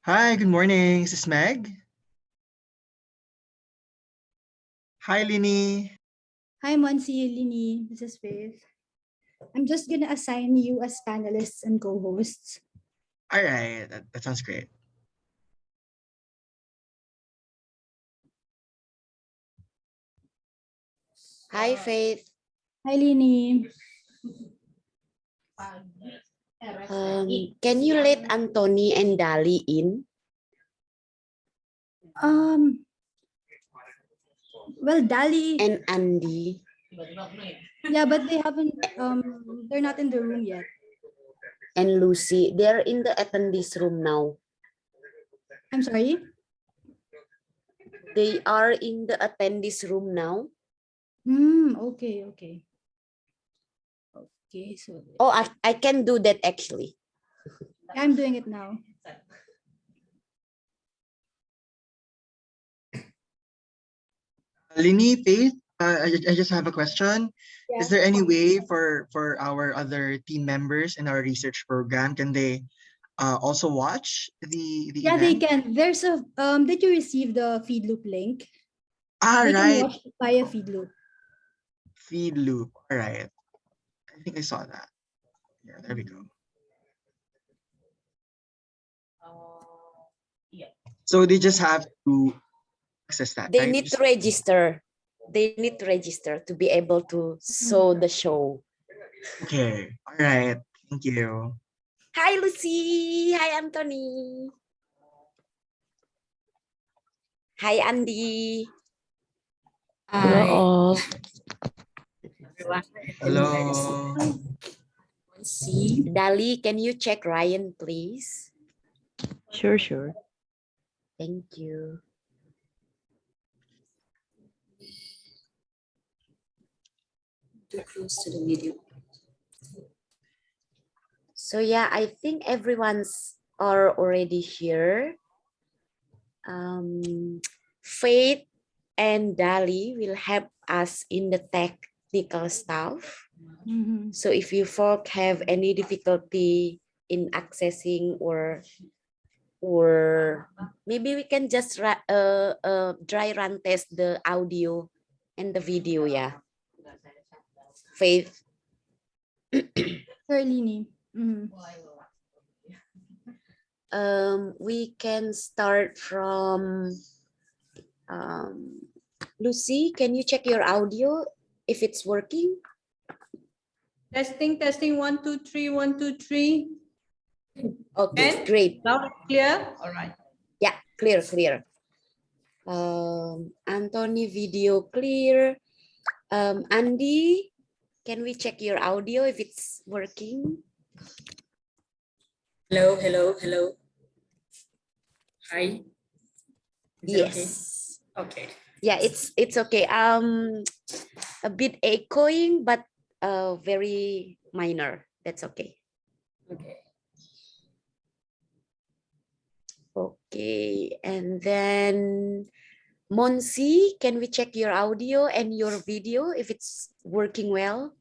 Hi, good morning. This is Meg. Hi, Lini. Hi, Monsi, Lini. This is Faith. I'm just gonna assign you as panelists and co-hosts. All right, that sounds great. Hi, Faith. Hi, Lini. Can you let Anthony and Dali in? Well, Dali. And Andy? Yeah, but they haven't. They're not in the room yet. And Lucy? They're in the attendees room now. I'm sorry. They are in the attendees room now. Okay. Okay, so. Oh, I can do that actually. I'm doing it now. Lini, Faith, I just have a question. Yeah. Is there any way for our other team members in our research program, can they also watch the Yeah, event? they can. There's a did you receive the feed loop link? They can Right. watch via feed loop. Feed loop. All right. I think I saw that. Yeah, there we go. So they just have to access that, They right? need to register. They need to register to be able to show the show. Okay. All right. Thank you. Hi, Lucy. Hi, Anthony. Hi, Andy. Hello all. Hello. Dali, can you check Ryan, please? Sure. Thank you. Too close to the video. So yeah, I think everyone's are already here. Faith and Dali will help us in the technical stuff. So if you folk have any difficulty in accessing or maybe we can just dry run test the audio and the video, yeah. Faith. Sure, Lini. We can start from Lucy. Can you check your audio if it's working? Testing 1 2 3 1 2 3. Okay, And great. loud and clear. All right. Yeah, clear. Anthony, video clear. Andy, can we check your audio if it's working? Hello. Hi. Yes. Okay. Yeah, it's okay. A bit echoing, but very minor. That's okay. Okay, and then Monsi, can we check your audio and your video if it's working well?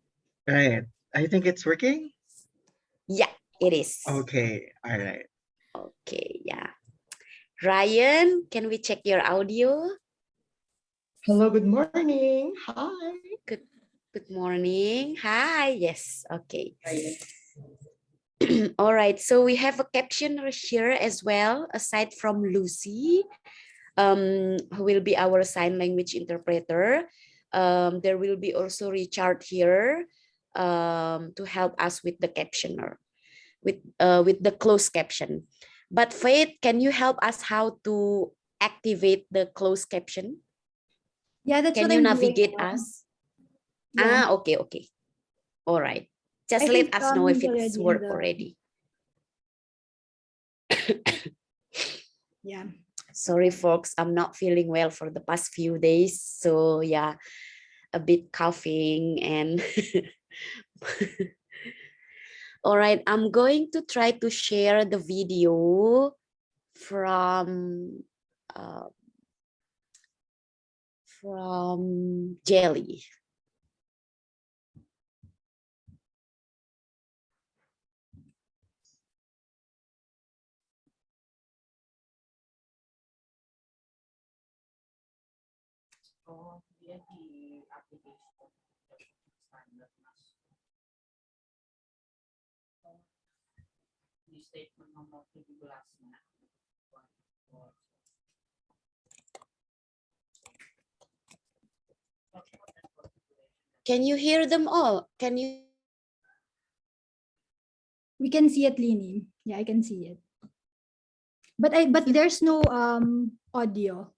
Right. I think it's working. Yeah, it is. Okay. All right. Okay, yeah. Ryan, can we check your audio? Hello, good morning. Hi. Good morning. Hi. Yes. Okay. All right. So we have a captioner here as well, aside from Lucy, who will be our sign language interpreter. There will be also Richard here to help us with the captioner, with the closed caption. But Faith, can you help us how to activate the closed caption? Yeah, that's can what you I'm navigate doing. us? Yeah. Okay. All right. Just I let think us know if it's already work already. Yeah. Sorry, folks, I'm not feeling well for the past few days. So yeah, a bit coughing and all right, I'm going to try to share the video from Jelly. Can you hear them all? Can you? We can see it, Lini. Yeah, I can see it. But there's no audio.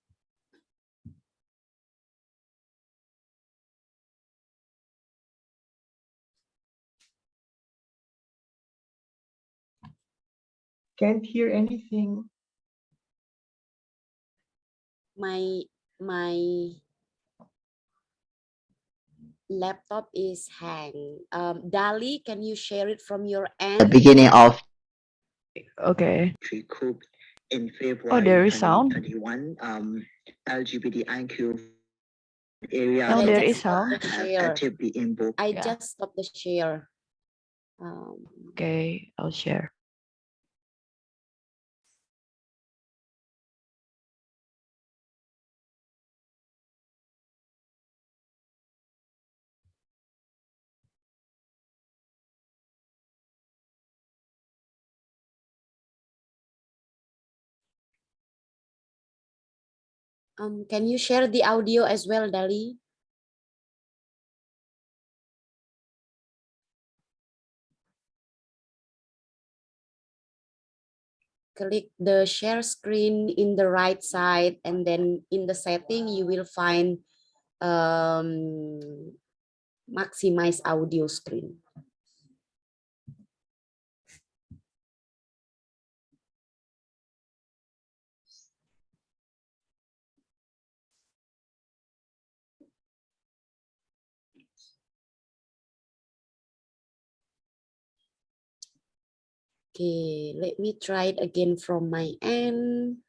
Can't hear anything. My laptop is hang. Dali, can you share it from your The end? beginning of Okay. coup in Oh, February there is sound. 2021. LGBTIQ area Now I there just is stopped sound. the have share. actively invoked. I Yeah. just stopped the share. Okay, I'll share. Can you share the audio as well, Dali? Click the share screen in the right side, and then in the setting you will find maximize audio screen. Okay, let me try it again from my end.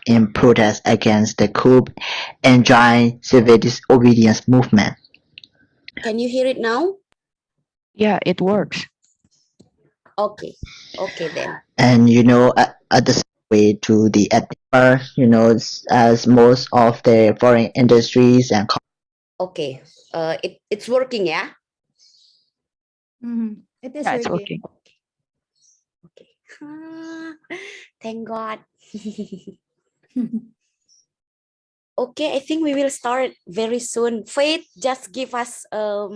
In protest against the coup and join civil disobedience movement. Can you hear it now? Yeah, it works. Okay, okay then. And at the same way to the ethnic part, as most of the foreign industries and Okay, it's working, yeah? It is Yeah, it's working. working. Okay. Thank God. Okay, I think we will start very soon. Faith, just give us a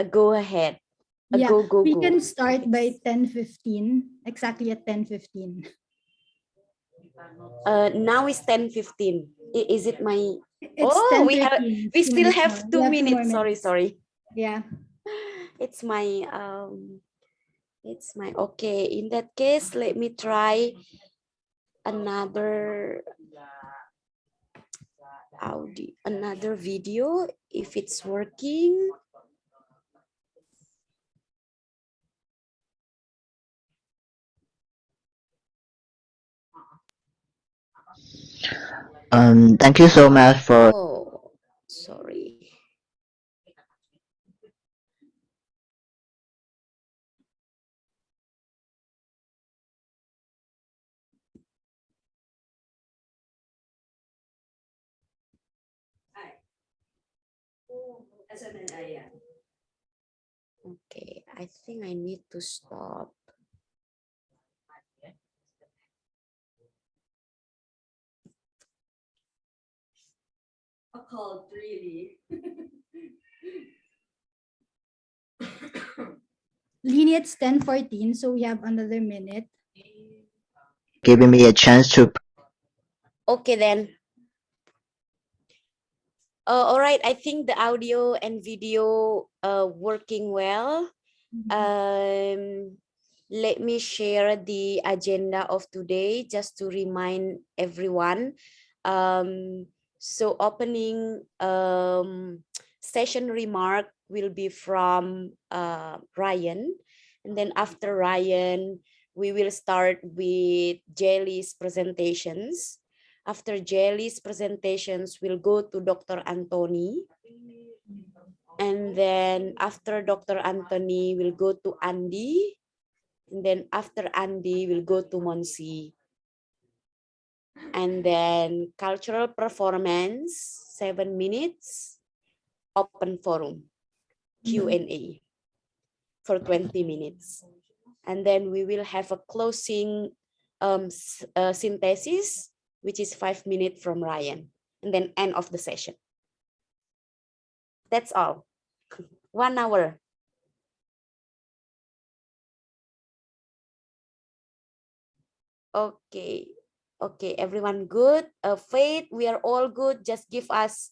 go ahead. A Yeah, go. we can start by 10:15, exactly at 10:15. Now it's 10:15. Is it my It's we 10:13. still have More. We 2 have 2 more minutes. minutes. Sorry. Yeah. It's my okay. In that case, let me try another audio, another video if it's working. thank you so much for Oh, sorry. Okay, I think I need to stop. A cult, really. Lini, it's 10:14, so we have another minute. giving me a chance to. Okay then. All right, I think the audio and video working well. Let me share the agenda of today just to remind everyone. So opening session remark will be from Ryan, and then after Ryan we will start with Jelly's presentations. After Jelly's presentations, we'll go to Dr. Anthony. And then after Dr. Anthony, we'll go to Andy. And then after Andy, we'll go to Monsi. And then cultural performance, 7 minutes, open forum, Q&A for 20 minutes. And then we will have a closing synthesis, which is 5 minutes from Ryan, and then end of the session. That's all. 1 hour. Okay. Okay, everyone good? Faith, we are all good. Just give us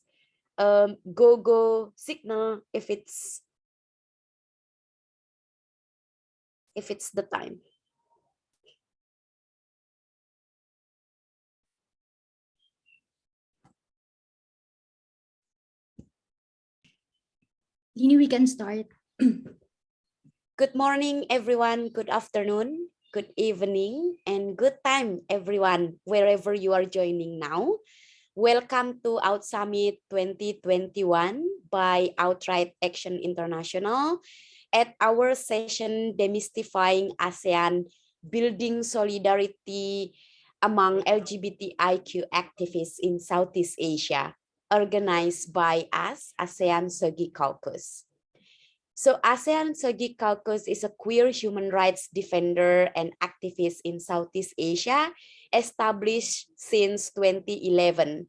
go signal if it's the time. Lini, we can start. Good morning, everyone. Good afternoon, good evening, and good time, everyone, wherever you are joining now. Welcome to Out Summit 2021 by Outright Action International at our session Demystifying ASEAN, Building Solidarity among LGBTIQ activists in Southeast Asia, organized by us, ASEAN SOGIE Caucus. So ASEAN SOGIE Caucus is a queer human rights defender and activist in Southeast Asia, established since 2011.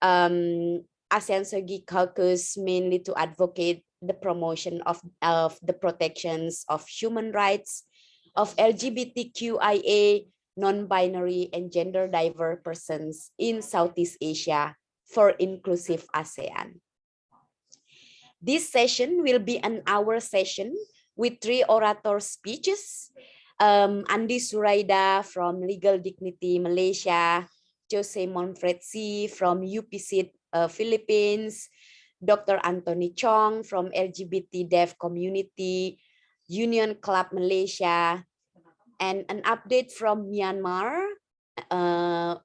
ASEAN SOGIE Caucus mainly to advocate the promotion of the protections of human rights of LGBTQIA, non-binary and gender diverse persons in Southeast Asia for inclusive ASEAN. This session will be an hour session with 3 orator speeches. Andi Suraida from Legal Dignity Malaysia, Jose Monfretsi from UPC Philippines, Dr. Anthony Chong from LGBT Deaf Community, Union Club Malaysia, and an update from Myanmar.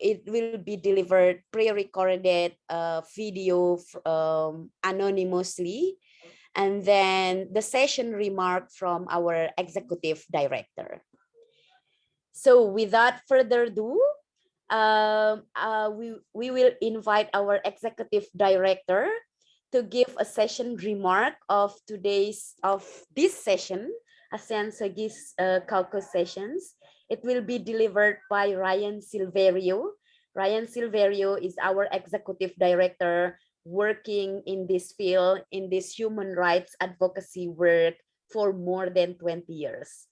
It will be delivered pre-recorded video anonymously, and then the session remark from our executive director. So without further ado, we will invite our executive director to give a session remark of this session, ASEAN SOGIE Caucus sessions. It will be delivered by Ryan Silverio. Ryan Silverio is our executive director working in this field, in this human rights advocacy work for more than 20 years.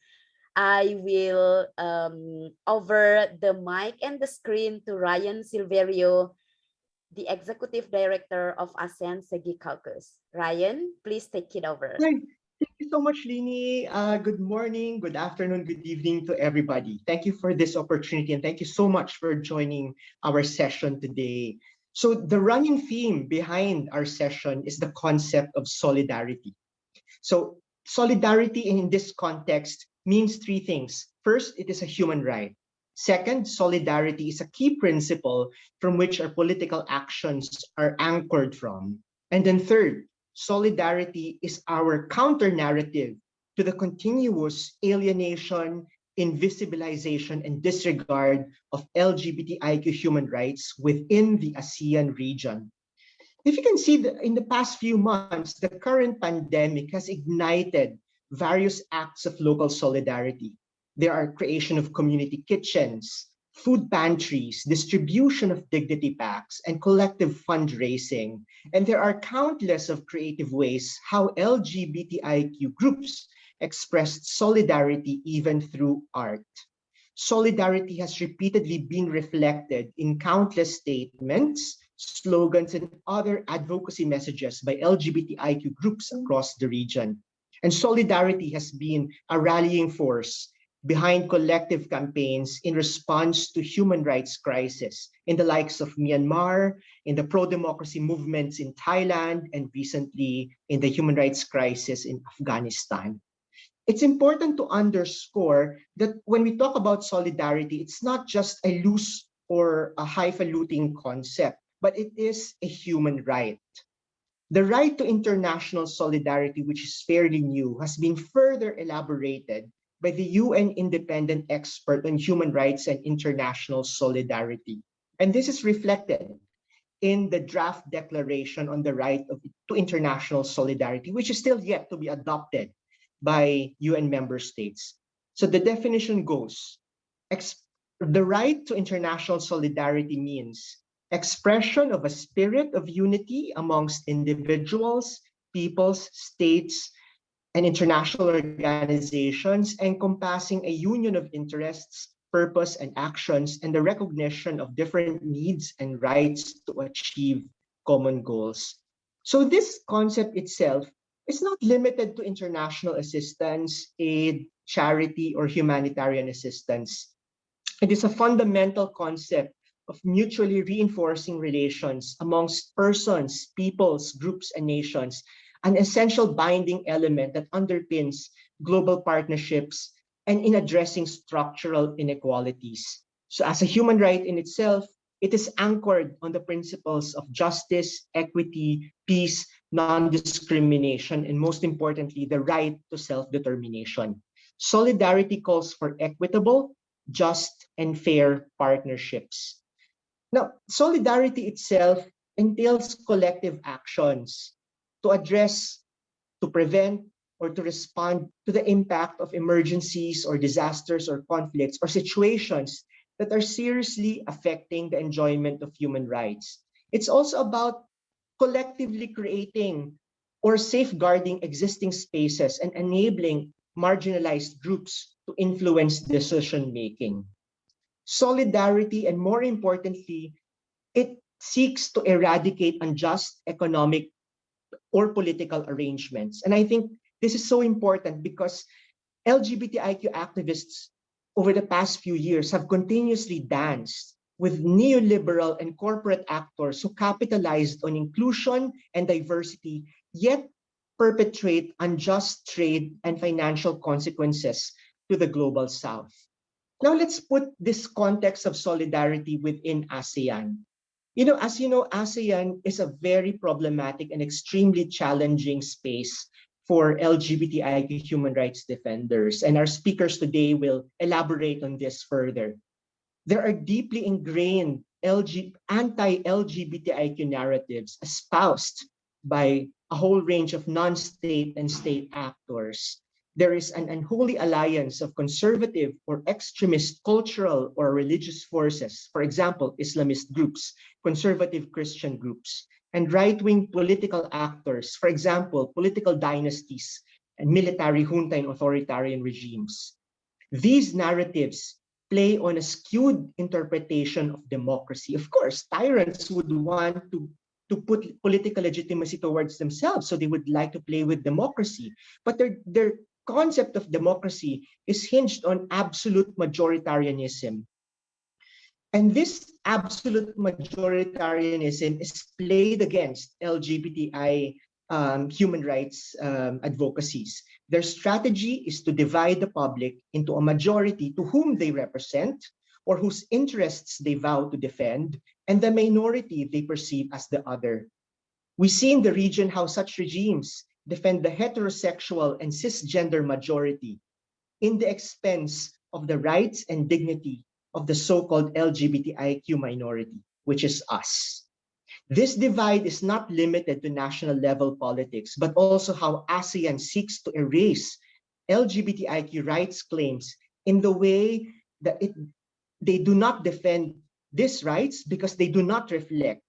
I will over the mic and the screen to Ryan Silverio, the executive director of ASEAN SOGIE Caucus. Ryan, please take it over. Thank you so much, Lini. Good morning, good afternoon, good evening to everybody. Thank you for this opportunity and thank you so much for joining our session today. So the running theme behind our session is the concept of solidarity. So solidarity in this context means 3 things. First, it is a human right. Second, solidarity is a key principle from which our political actions are anchored from. And then third, solidarity is our counter-narrative to the continuous alienation, invisibilization, and disregard of LGBTIQ human rights within the ASEAN region. If you can see, in the past few months, the current pandemic has ignited various acts of local solidarity. There are creation of community kitchens, food pantries, distribution of dignity packs, and collective fundraising. And there are countless of creative ways how LGBTIQ groups expressed solidarity even through art. Solidarity has repeatedly been reflected in countless statements, slogans, and other advocacy messages by LGBTIQ groups across the region. And solidarity has been a rallying force behind collective campaigns in response to human rights crisis in the likes of Myanmar, in the pro-democracy movements in Thailand, and recently in the human rights crisis in Afghanistan. It's important to underscore that when we talk about solidarity, it's not just a loose or a highfalutin concept, but it is a human right. The right to international solidarity, which is fairly new, has been further elaborated by the UN independent expert on human rights and international solidarity. And this is reflected in the draft declaration on the right to international solidarity, which is still yet to be adopted by UN member states. So the definition goes, the right to international solidarity means expression of a spirit of unity amongst individuals, peoples, states, and international organizations, encompassing a union of interests, purpose, and actions, and the recognition of different needs and rights to achieve common goals. So this concept itself is not limited to international assistance, aid, charity, or humanitarian assistance. It is a fundamental concept of mutually reinforcing relations amongst persons, peoples, groups, and nations, an essential binding element that underpins global partnerships and in addressing structural inequalities. So as a human right in itself, it is anchored on the principles of justice, equity, peace, non-discrimination, and most importantly, the right to self-determination. Solidarity calls for equitable, just, and fair partnerships. Now, solidarity itself entails collective actions to address, to prevent, or to respond to the impact of emergencies or disasters or conflicts or situations that are seriously affecting the enjoyment of human rights. It's also about collectively creating or safeguarding existing spaces and enabling marginalized groups to influence decision making. Solidarity, and more importantly, it seeks to eradicate unjust economic or political arrangements. And I think this is so important because LGBTIQ activists over the past few years have continuously danced with neoliberal and corporate actors who capitalized on inclusion and diversity, yet perpetrate unjust trade and financial consequences to the global south. Now let's put this context of solidarity within ASEAN. As you know, ASEAN is a very problematic and extremely challenging space for LGBTIQ human rights defenders. And our speakers today will elaborate on this further. There are deeply ingrained anti-LGBTIQ narratives espoused by a whole range of non-state and state actors. There is an unholy alliance of conservative or extremist cultural or religious forces, for example, Islamist groups, conservative Christian groups, and right-wing political actors, for example, political dynasties and military junta and authoritarian regimes. These narratives play on a skewed interpretation of democracy. Of course, tyrants would want to put political legitimacy towards themselves, so they would like to play with democracy. But their concept of democracy is hinged on absolute majoritarianism. And this absolute majoritarianism is played against LGBTI human rights advocacies. Their strategy is to divide the public into a majority to whom they represent or whose interests they vow to defend, and the minority they perceive as the other. We see in the region how such regimes defend the heterosexual and cisgender majority in the expense of the rights and dignity of the so-called LGBTIQ minority, which is us. This divide is not limited to national level politics, but also how ASEAN seeks to erase LGBTIQ rights claims in the way that they do not defend these rights because they do not reflect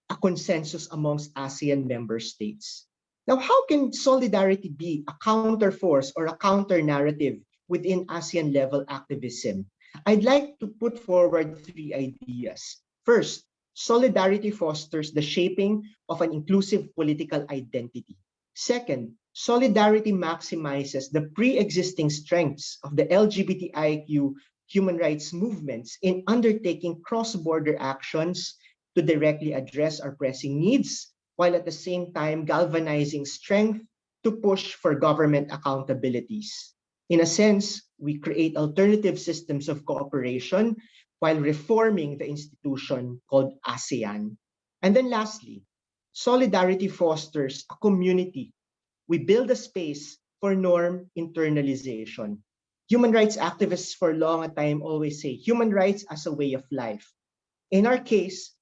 a consensus amongst ASEAN member states. Now, how can solidarity be a counterforce or a counter narrative within ASEAN level activism? I'd like to put forward three ideas. First, solidarity fosters the shaping of an inclusive political identity. Second, solidarity maximizes the pre-existing strengths of the LGBTIQ human rights movements in undertaking cross-border actions to directly address our pressing needs, while at the same time galvanizing strength to push for government accountabilities. In a sense, we create alternative systems of cooperation while reforming the institution called ASEAN. And then lastly, solidarity fosters a community. We build a space for norm internalization. Human rights activists for a long time always say human rights as a way of life. In our case,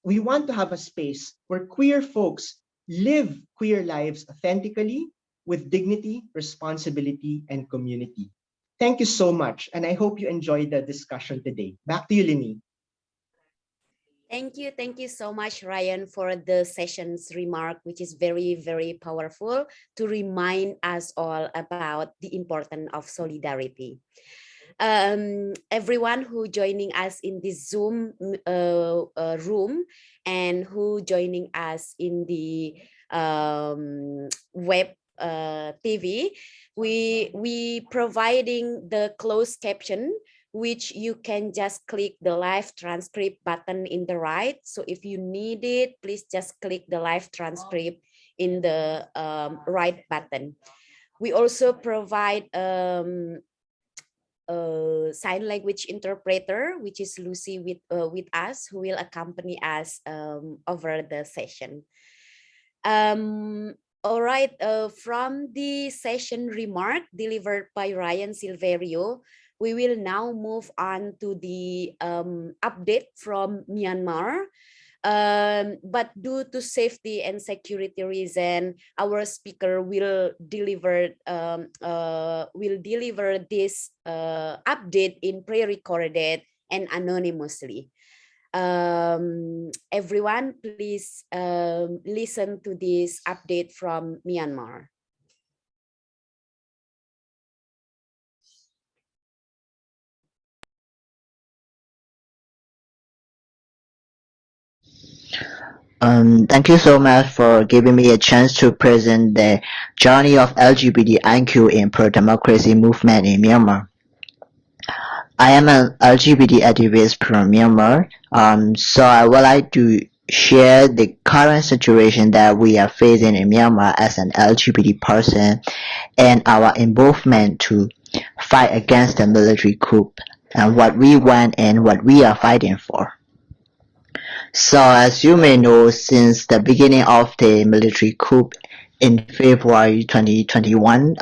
we want to have a space where queer folks live queer lives authentically with dignity, responsibility, and community. Thank you so much, and I hope you enjoyed the discussion today. Back to you, Lini. Thank you so much, Ryan, for the session's remark, which is very, very powerful to remind us all about the importance of solidarity. Everyone who joining us in this Zoom room and who joining us in the web TV, we providing the closed caption, which you can just click the live transcript button in the right. So if you need it, please just click the live transcript in the right button. We also provide sign language interpreter, which is Lucy with us, who will accompany us over the session. All right, from the session remark delivered by Ryan Silverio, we will now move on to the update from Myanmar. But due to safety and security reason, our speaker will deliver this update in pre-recorded and anonymously. Everyone, please listen to this update from Myanmar. Thank you so much for giving me a chance to present the journey of LGBTIQ in pro-democracy movement in Myanmar. I am an LGBT activist from Myanmar, so I would like to share the current situation that we are facing in Myanmar as an LGBT person and our involvement to fight against the military coup and what we want and what we are fighting for. So as you may know, since the beginning of the military coup in February 2021,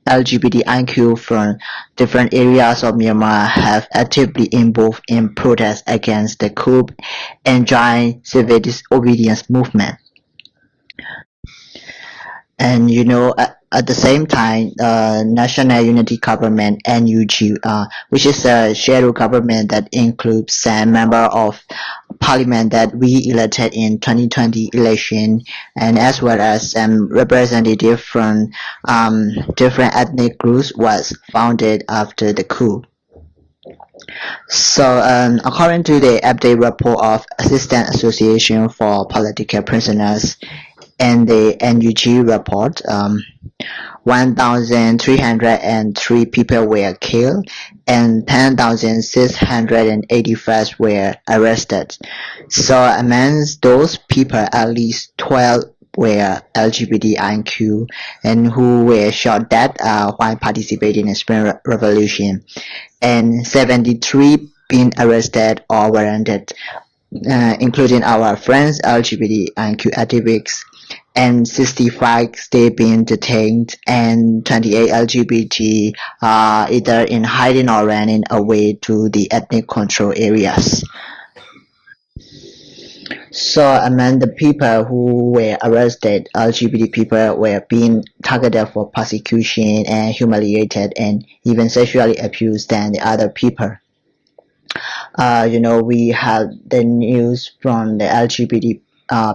LGBTIQ from different areas of Myanmar have actively involved in protests against the coup and joined civil disobedience movement. And at the same time, National Unity Government (NUG), which is a shadow government that includes some member of parliament that we elected in 2020 election, and as well as some representative from different ethnic groups, was founded after the coup. So, according to the update report of Assistant Association for Political Prisoners and the NUG report, 1,303 people were killed and 10,685 were arrested. So amongst those people, at least 12 were LGBTIQ and who were shot dead while participating in Spring Revolution, and 73 been arrested or warranted, including our friends LGBTIQ activists, and 65 still being detained, and 28 LGBT either in hiding or running away to the ethnic control areas. So among the people who were arrested, LGBT people were being targeted for persecution and humiliated and even sexually abused than the other people. We had the news from the LGBT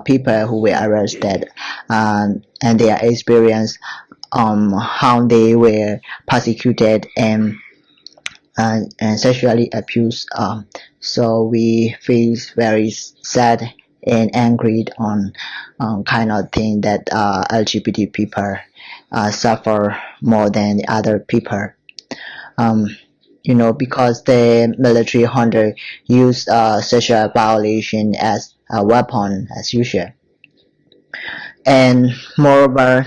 people who were arrested and their experience how they were persecuted and sexually abused. So we feel very sad and angry on kind of thing that LGBT people suffer more than the other people. Because the military hunter use sexual violation as a weapon as usual. And moreover,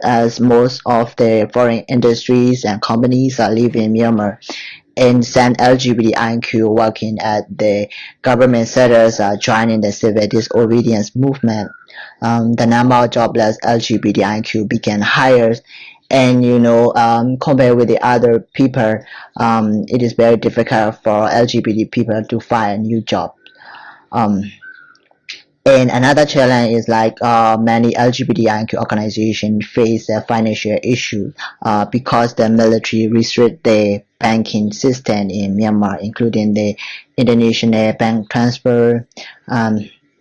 as most of the foreign industries and companies are leaving Myanmar, and some LGBTIQ working at the government sectors are joining the civil disobedience movement. The number of jobless LGBTIQ began higher, and compared with the other people, it is very difficult for LGBT people to find a new job. Um, and another challenge is like many LGBTIQ organizations face a financial issue because the military restrict the banking system in Myanmar, including the international bank transfer.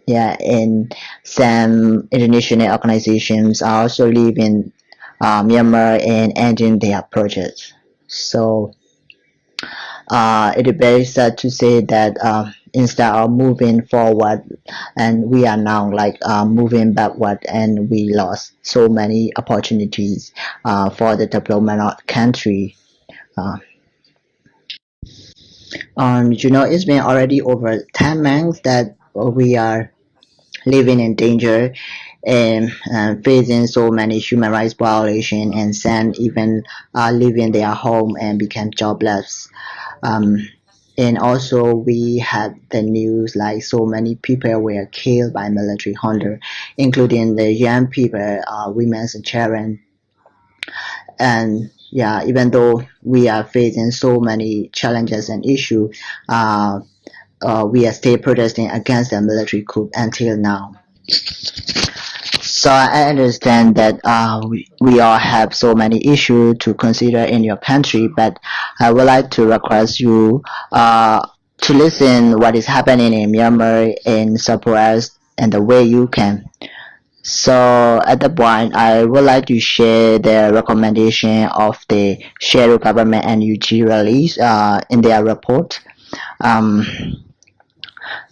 Yeah, and some international organizations are also leaving Myanmar and ending their projects. So it is very sad to say that instead of moving forward, and we are now like moving backward, and we lost so many opportunities for the development of country. Uh, it's been already over 10 months that we are living in danger and facing so many human rights violations, and some even leaving their home and become jobless. Um, and also we had the news like so many people were killed by military hunter, including the young people, women and children. And yeah, even though we are facing so many challenges and issues, we are still protesting against the military coup until now. So I understand that we all have so many issues to consider in your country, but I would like to request you to listen what is happening in Myanmar and support us in the way you can. So at the point, I would like to share the recommendation of the shadow government and UG release in their report. Um,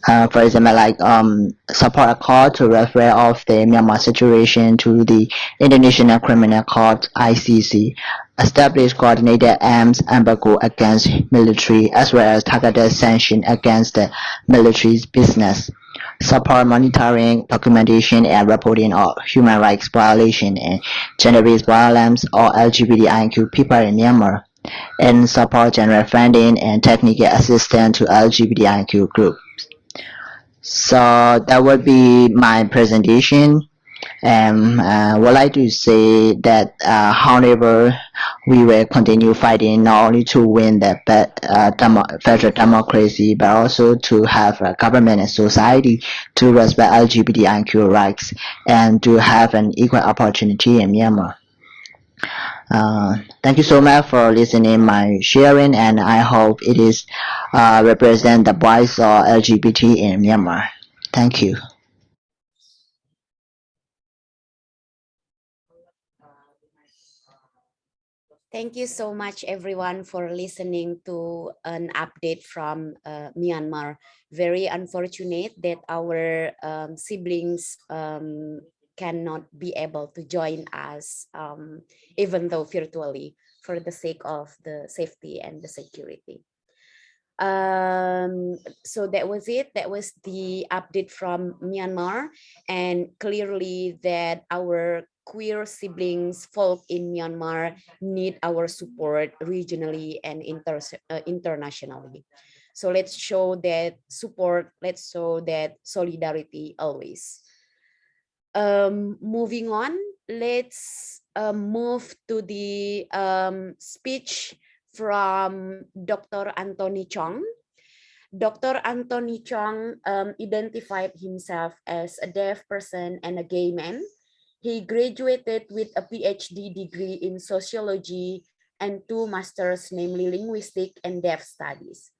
for example, like support a call to refer of the Myanmar situation to the International Criminal Court (ICC), establish coordinated arms embargo against military as well as targeted sanction against the military's business, support monitoring, documentation, and reporting of human rights violation and gender-based violence or LGBTIQ people in Myanmar, and support general funding and technical assistance to LGBTIQ groups. So that would be my presentation. And would like to say that however, we will continue fighting not only to win the federal democracy, but also to have a government and society to respect LGBTIQ rights and to have an equal opportunity in Myanmar. Thank you so much for listening my sharing, and I hope it is represent the voice of LGBT in Myanmar. Thank you. Thank you so much, everyone, for listening to an update from Myanmar. Very unfortunate that our siblings cannot be able to join us, even though virtually, for the sake of the safety and the security. So that was it. That was the update from Myanmar, and clearly that our queer siblings folk in Myanmar need our support regionally and internationally. So let's show that support, let's show that solidarity always. Moving on, let's move to the speech from Dr. Anthony Chong. Dr. Anthony Chong identified himself as a deaf person and a gay man. He graduated with a PhD degree in sociology and 2 masters, namely linguistic and deaf studies.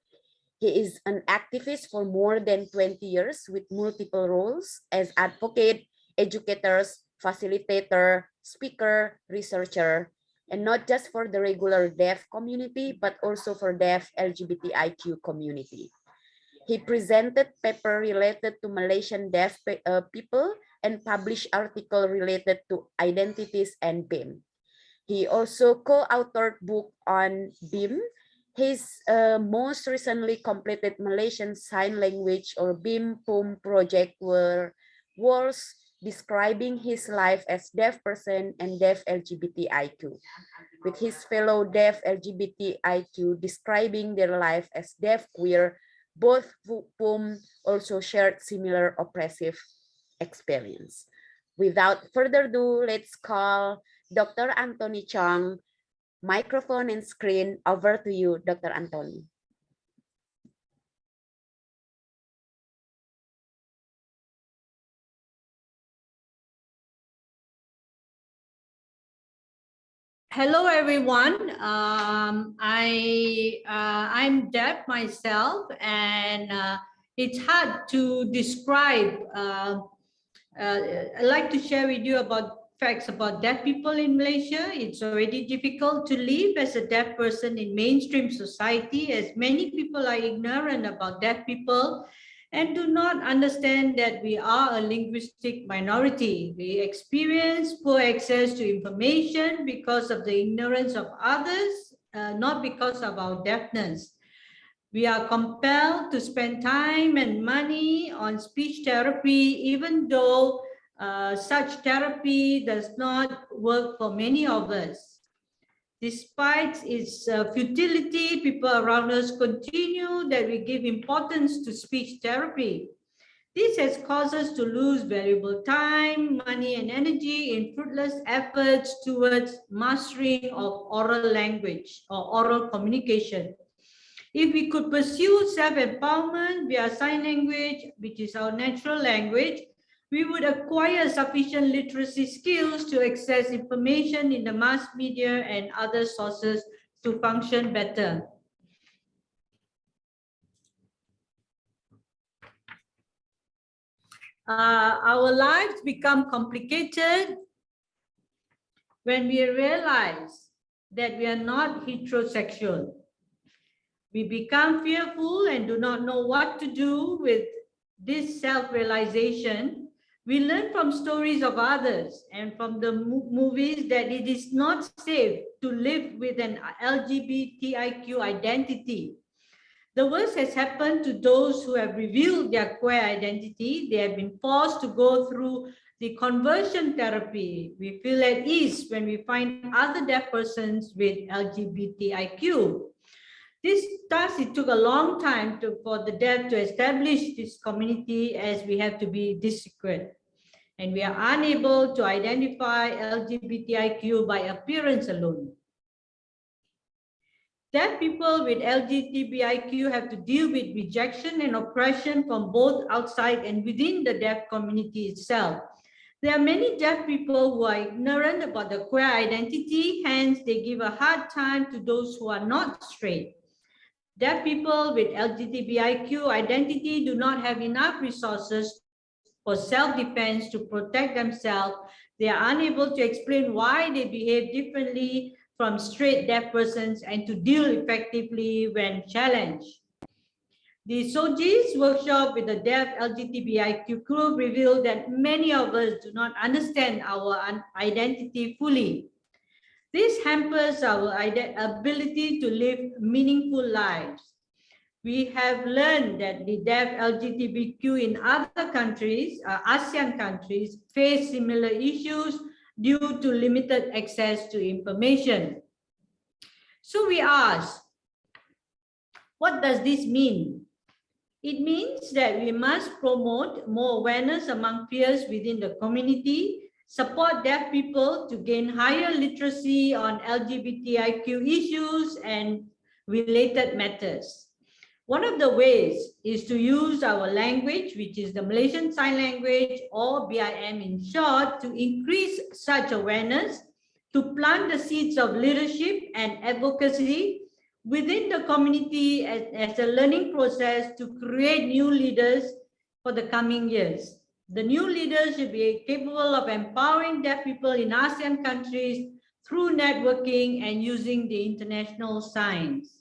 He is an activist for more than 20 years with multiple roles as advocate, educators, facilitator, speaker, researcher, and not just for the regular deaf community, but also for deaf LGBTIQ community. He presented paper related to Malaysian deaf people and published article related to identities and BIM. He also co-authored book on BIM. His most recently completed Malaysian Sign Language or BIM PUM project was describing his life as deaf person and deaf LGBTIQ, with his fellow deaf LGBTIQ describing their life as deaf queer, both whom also shared similar oppressive experience. Without further ado, let's call Dr. Anthony Chong. Microphone and screen over to you, Dr. Anthony. Hello, everyone. I'm deaf myself, and it's hard to describe. I'd like to share with you about facts about deaf people in Malaysia. It's already difficult to live as a deaf person in mainstream society, as many people are ignorant about deaf people and do not understand that we are a linguistic minority. We experience poor access to information because of the ignorance of others, not because of our deafness. We are compelled to spend time and money on speech therapy, even though such therapy does not work for many of us. Despite its futility, people around us continue that we give importance to speech therapy. This has caused us to lose valuable time, money, and energy in fruitless efforts towards mastering of oral language or oral communication. If we could pursue self-empowerment via sign language, which is our natural language, we would acquire sufficient literacy skills to access information in the mass media and other sources to function better. Our lives become complicated when we realize that we are not heterosexual. We become fearful and do not know what to do with this self-realization. We learn from stories of others and from the movies that it is not safe to live with an LGBTIQ identity. The worst has happened to those who have revealed their queer identity. They have been forced to go through the conversion therapy. We feel at ease when we find other deaf persons with LGBTIQ. Thus, it took a long time for the deaf to establish this community, as we have to be this secret. And we are unable to identify LGBTIQ by appearance alone. Deaf people with LGBTIQ have to deal with rejection and oppression from both outside and within the deaf community itself. There are many deaf people who are ignorant about the queer identity, hence they give a hard time to those who are not straight. Deaf people with LGBTIQ identity do not have enough resources for self-defense to protect themselves. They are unable to explain why they behave differently from straight deaf persons and to deal effectively when challenged. The SOGIE's workshop with the deaf LGBTIQ group revealed that many of us do not understand our identity fully. This hampers our ability to live meaningful lives. We have learned that the deaf LGBTQ in other countries, ASEAN countries, face similar issues due to limited access to information. So we ask, what does this mean? It means that we must promote more awareness among peers within the community, support deaf people to gain higher literacy on LGBTIQ issues and related matters. One of the ways is to use our language, which is the Malaysian Sign Language, or BIM in short, to increase such awareness, to plant the seeds of leadership and advocacy within the community as a learning process to create new leaders for the coming years. The new leaders should be capable of empowering deaf people in ASEAN countries through networking and using the international signs.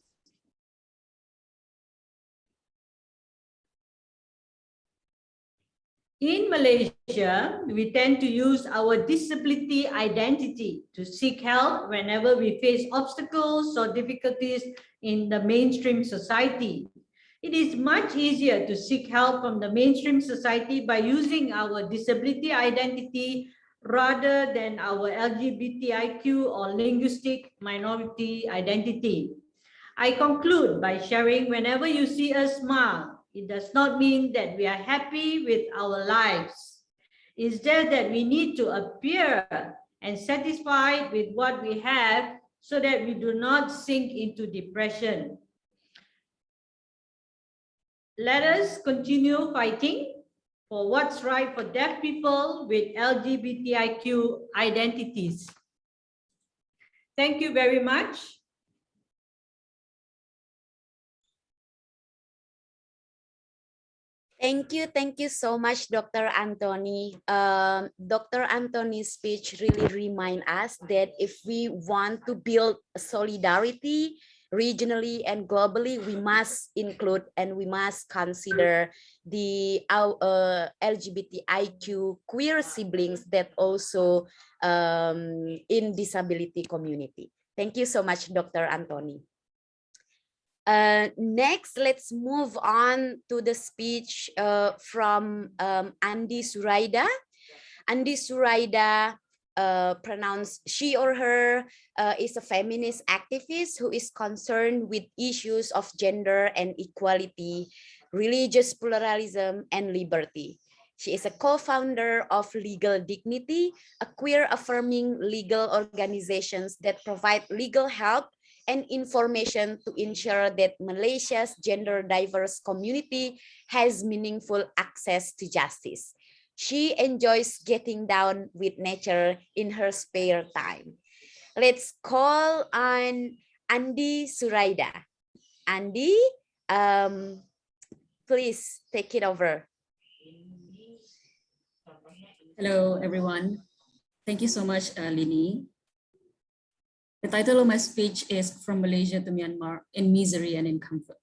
In Malaysia, we tend to use our disability identity to seek help whenever we face obstacles or difficulties in the mainstream society. It is much easier to seek help from the mainstream society by using our disability identity rather than our LGBTIQ or linguistic minority identity. I conclude by sharing, whenever you see us smile, it does not mean that we are happy with our lives. It's just that we need to appear and satisfied with what we have so that we do not sink into depression. Let us continue fighting for what's right for deaf people with LGBTIQ identities. Thank you very much. Thank you so much, Dr. Anthony. Dr. Anthony's speech really reminds us that if we want to build solidarity regionally and globally, we must include and we must consider the LGBTIQ queer siblings that also in disability community. Thank you so much, Dr. Anthony. Next, let's move on to the speech from Andi Suraida. Andi Suraida, pronounced she or her, is a feminist activist who is concerned with issues of gender and equality, religious pluralism, and liberty. She is a co-founder of Legal Dignity, a queer-affirming legal organizations that provide legal help and information to ensure that Malaysia's gender diverse community has meaningful access to justice. She enjoys getting down with nature in her spare time. Let's call on Andi Suraida. Andi, please take it over. Hello, everyone. Thank you so much, Lini. The title of my speech is From Malaysia to Myanmar, in Misery and in Comfort.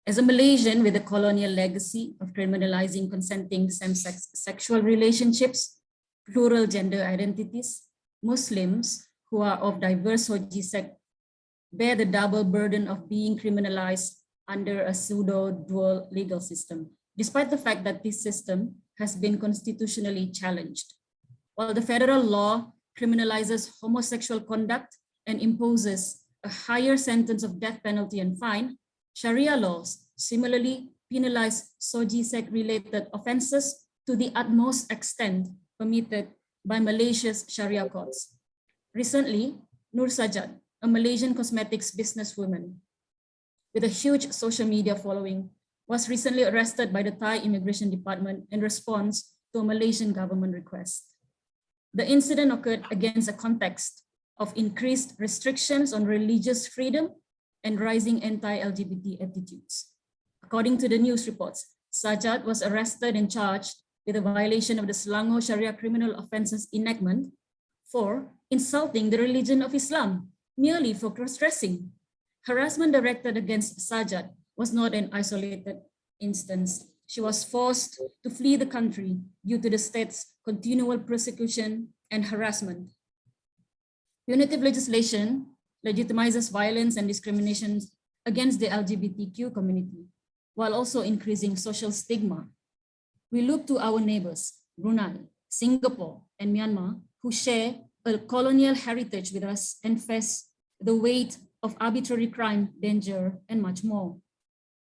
As a Malaysian with a colonial legacy of criminalizing consenting same-sex sexual relationships, plural gender identities, Muslims who are of diverse Soji sect bear the double burden of being criminalized under a pseudo-dual legal system, despite the fact that this system has been constitutionally challenged. While the federal law criminalizes homosexual conduct and imposes a higher sentence of death penalty and fine, Sharia laws similarly penalize Soji sect-related offenses to the utmost extent permitted by Malaysia's Sharia courts. Recently, Nur Sajad, a Malaysian cosmetics businesswoman with a huge social media following, was recently arrested by the Thai Immigration Department in response to a Malaysian government request. The incident occurred against a context of increased restrictions on religious freedom and rising anti-LGBT attitudes. According to the news reports, Sajad was arrested and charged with a violation of the Selangor Sharia Criminal Offences Enactment for insulting the religion of Islam merely for cross-dressing. Harassment directed against Sajad was not an isolated instance. She was forced to flee the country due to the state's continual persecution and harassment. Punitive legislation legitimizes violence and discrimination against the LGBTQ community, while also increasing social stigma. We look to our neighbors, Brunei, Singapore, and Myanmar, who share a colonial heritage with us and face the weight of arbitrary crime, danger, and much more.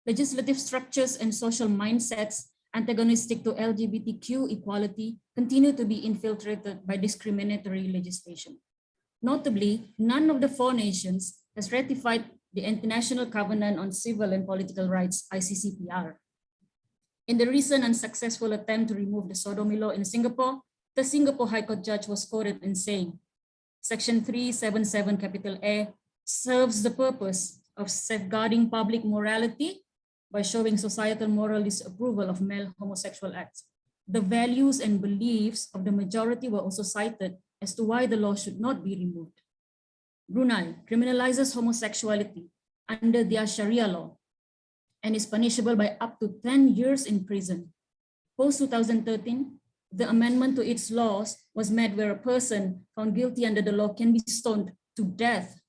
Legislative structures and social mindsets antagonistic to LGBTQ equality continue to be infiltrated by discriminatory legislation. Notably, none of the 4 nations has ratified the International Covenant on Civil and Political Rights, ICCPR. In the recent unsuccessful attempt to remove the sodomy law in Singapore, the Singapore High Court judge was quoted in saying, Section 377 capital A serves the purpose of safeguarding public morality by showing societal moral disapproval of male homosexual acts. The values and beliefs of the majority were also cited as to why the law should not be removed. Brunei criminalizes homosexuality under their Sharia law and is punishable by up to 10 years in prison. Post-2013, the amendment to its laws was made where a person found guilty under the law can be stoned to death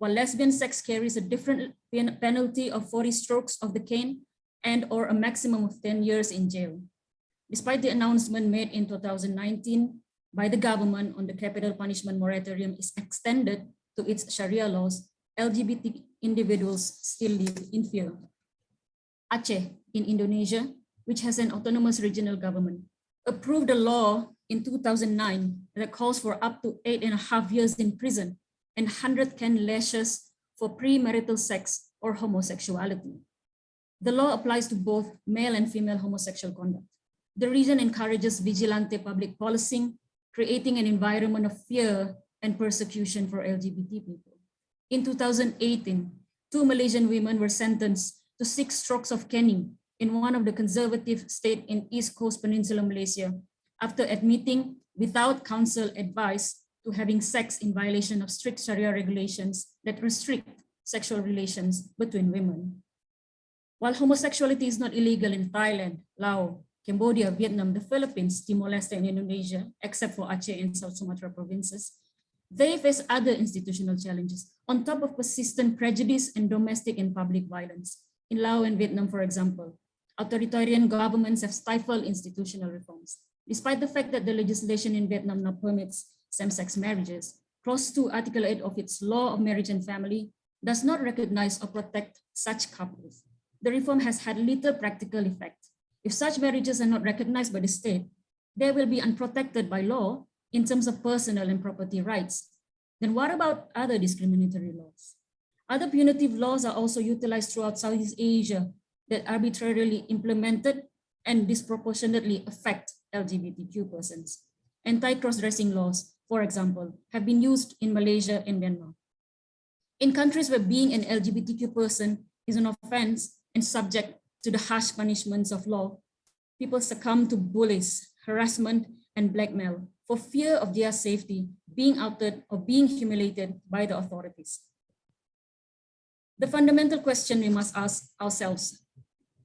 while lesbian sex carries a different penalty of 40 strokes of the cane and or a maximum of 10 years in jail. Despite the announcement made in 2019 by the government on the capital punishment moratorium is extended to its Sharia laws, LGBT individuals still live in fear. Aceh in Indonesia, which has an autonomous regional government, approved a law in 2009 that calls for up to 8.5 years in prison and 100 can lashes for premarital sex or homosexuality. The law applies to both male and female homosexual conduct. The region encourages vigilante public policing, creating an environment of fear and persecution for LGBT people. In 2018, 2 Malaysian women were sentenced to 6 strokes of caning in one of the conservative states in East Coast Peninsula, Malaysia, after admitting without counsel advice to having sex in violation of strict Sharia regulations that restrict sexual relations between women. While homosexuality is not illegal in Thailand, Laos, Cambodia, Vietnam, the Philippines, Timor-Leste, and Indonesia, except for Aceh and South Sumatra provinces, they face other institutional challenges on top of persistent prejudice and domestic and public violence. In Laos and Vietnam, for example, authoritarian governments have stifled institutional reforms. Despite the fact that the legislation in Vietnam now permits same-sex marriages, Clause 2, Article 8 of its Law of Marriage and Family does not recognize or protect such couples. The reform has had little practical effect. If such marriages are not recognized by the state, they will be unprotected by law in terms of personal and property rights. Then what about other discriminatory laws? Other punitive laws are also utilized throughout Southeast Asia that arbitrarily implemented and disproportionately affect LGBTQ persons. Anti-cross-dressing laws, for example, have been used in Malaysia and Myanmar. In countries where being an LGBTQ person is an offense and subject to the harsh punishments of law, people succumb to bullies, harassment, and blackmail for fear of their safety, being outed or being humiliated by the authorities. The fundamental question we must ask ourselves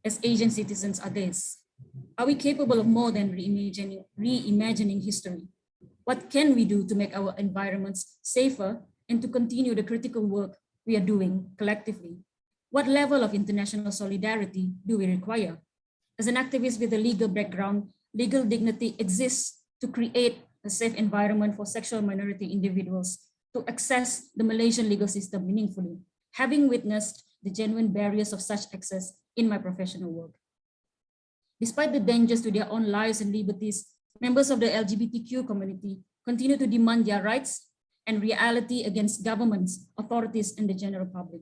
as Asian citizens are this: are we capable of more than reimagining history? What can we do to make our environments safer and to continue the critical work we are doing collectively? What level of international solidarity do we require? As an activist with a legal background, legal dignity exists to create a safe environment for sexual minority individuals to access the Malaysian legal system meaningfully, having witnessed the genuine barriers of such access in my professional work. Despite the dangers to their own lives and liberties, members of the LGBTQ community continue to demand their rights and reality against governments, authorities, and the general public.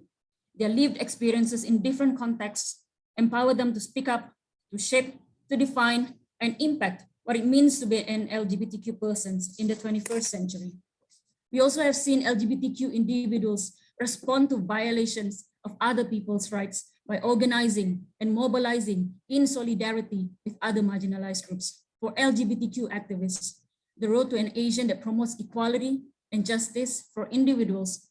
Their lived experiences in different contexts empower them to speak up, to shape, to define, and impact what it means to be an LGBTQ person in the 21st century. We also have seen LGBTQ individuals respond to violations of other people's rights by organizing and mobilizing in solidarity with other marginalized groups. For LGBTQ activists, the road to an Asian that promotes equality and justice for individuals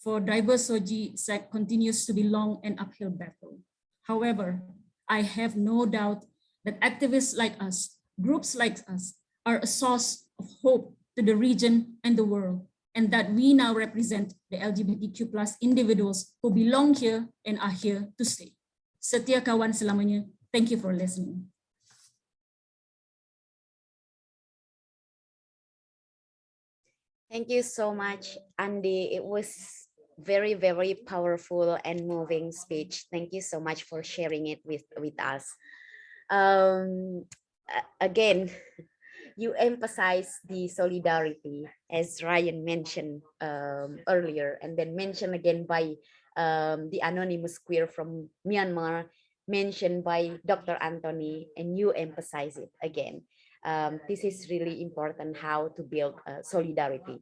for diverse SOGIE continues to be long and uphill battle. However, I have no doubt that activists like us, groups like us, are a source of hope to the region and the world, and that we now represent the LGBTQ+ individuals who belong here and are here to stay. Setia kawan selamanya. Thank you for listening. Thank you so much, Andy. It was very, very powerful and moving speech. Thank you so much for sharing it with us. Again, you emphasize the solidarity, as Ryan mentioned earlier, and then mentioned again by the anonymous queer from Myanmar, mentioned by Dr. Anthony, and you emphasize it again. This is really important, how to build solidarity.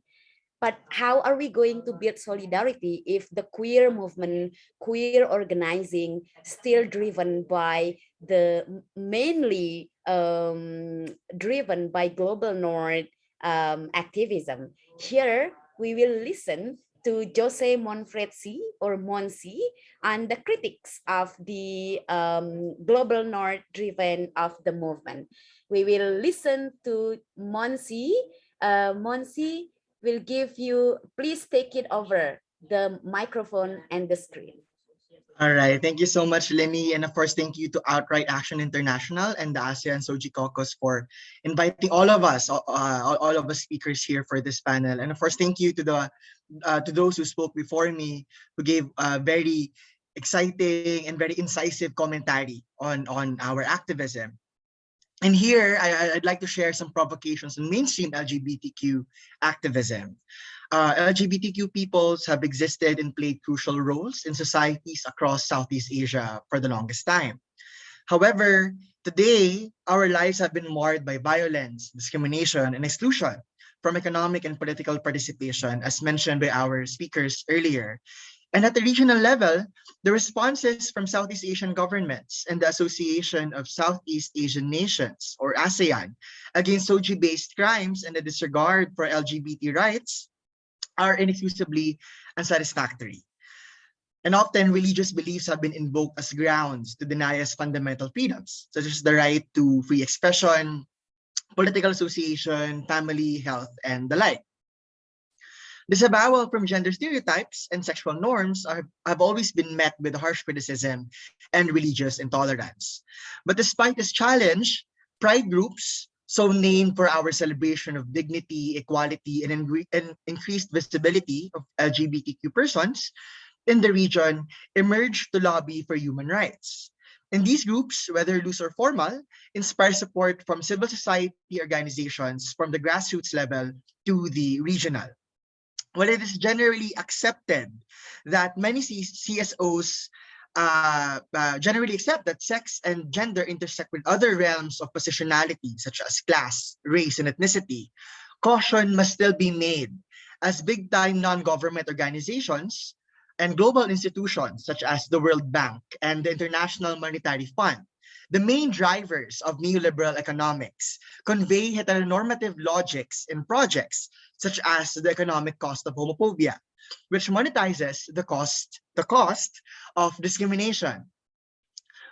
But how are we going to build solidarity if the queer movement, queer organizing, still driven by the mainly driven by global north activism? Here we will listen to Jose Monfretsi or Monsi and the critics of the global north driven of the movement. We will listen to Monsi. Monsi will give you, please take it over the microphone and the screen. All right. Thank you so much, Lenny. And of course, thank you to Outright Action International and the ASEAN SOGIE Caucus for inviting all of us, all of us speakers here for this panel. And of course, thank you to those who spoke before me, who gave very exciting and very incisive commentary on our activism. And here, I'd like to share some provocations on mainstream LGBTQ activism. LGBTQ peoples have existed and played crucial roles in societies across Southeast Asia for the longest time. However, today, our lives have been marred by violence, discrimination, and exclusion from economic and political participation, as mentioned by our speakers earlier. And at the regional level, the responses from Southeast Asian governments and the Association of Southeast Asian Nations, or ASEAN, against SOGIE-based crimes and the disregard for LGBT rights are inexcusably unsatisfactory. And often religious beliefs have been invoked as grounds to deny us fundamental freedoms, such as the right to free expression, political association, family, health, and the like. Disavowal from gender stereotypes and sexual norms have always been met with harsh criticism and religious intolerance. But despite this challenge, pride groups, so named for our celebration of dignity, equality, and increased visibility of LGBTQ persons in the region, emerged to lobby for human rights. And these groups, whether loose or formal, inspire support from civil society organizations from the grassroots level to the regional. Well, it is generally accepted that many CSOs generally accept that sex and gender intersect with other realms of positionality, such as class, race, and ethnicity. Caution must still be made, as big-time non-government organizations and global institutions, such as the World Bank and the International Monetary Fund, the main drivers of neoliberal economics, convey heteronormative logics in projects such as the economic cost of homophobia, which monetizes the cost of discrimination.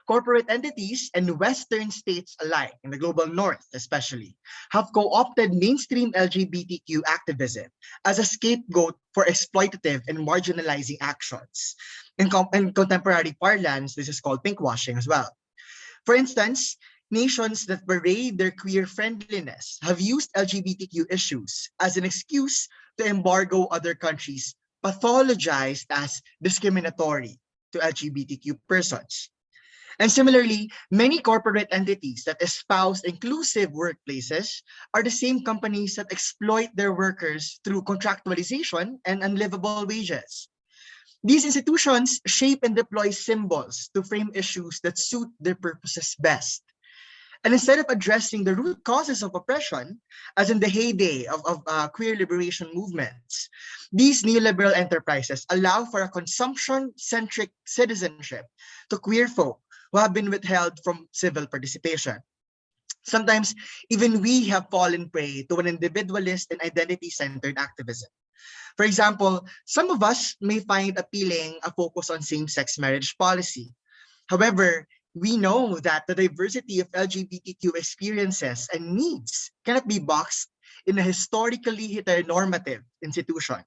Corporate entities and Western states alike, in the global north especially, have co-opted mainstream LGBTQ activism as a scapegoat for exploitative and marginalizing actions. In contemporary parlance, this is called pinkwashing as well. For instance, nations that parade their queer friendliness have used LGBTQ issues as an excuse to embargo other countries pathologized as discriminatory to LGBTQ persons. And similarly, many corporate entities that espouse inclusive workplaces are the same companies that exploit their workers through contractualization and unlivable wages. These institutions shape and deploy symbols to frame issues that suit their purposes best. And instead of addressing the root causes of oppression, as in the heyday of queer liberation movements, these neoliberal enterprises allow for a consumption-centric citizenship to queer folk who have been withheld from civil participation. Sometimes, even we have fallen prey to an individualist and identity-centered activism. For example, some of us may find appealing a focus on same-sex marriage policy. However, we know that the diversity of LGBTQ experiences and needs cannot be boxed in a historically heteronormative institution.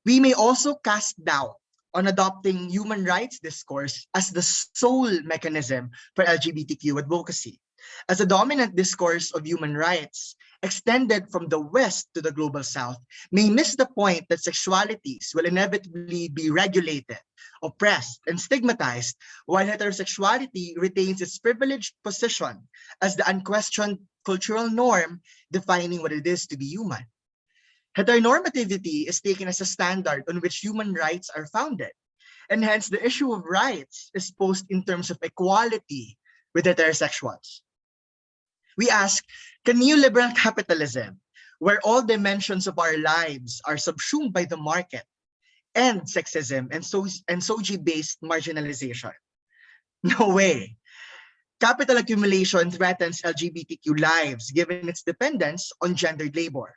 We may also cast doubt on adopting human rights discourse as the sole mechanism for LGBTQ advocacy, as a dominant discourse of human rights extended from the West to the global South may miss the point that sexualities will inevitably be regulated, oppressed, and stigmatized, while heterosexuality retains its privileged position as the unquestioned cultural norm defining what it is to be human. Heteronormativity is taken as a standard on which human rights are founded, and hence the issue of rights is posed in terms of equality with heterosexuals. We ask, can neoliberal capitalism, where all dimensions of our lives are subsumed by the market, end sexism and SOGIE-based marginalization? No way. Capital accumulation threatens LGBTQ lives given its dependence on gendered labor,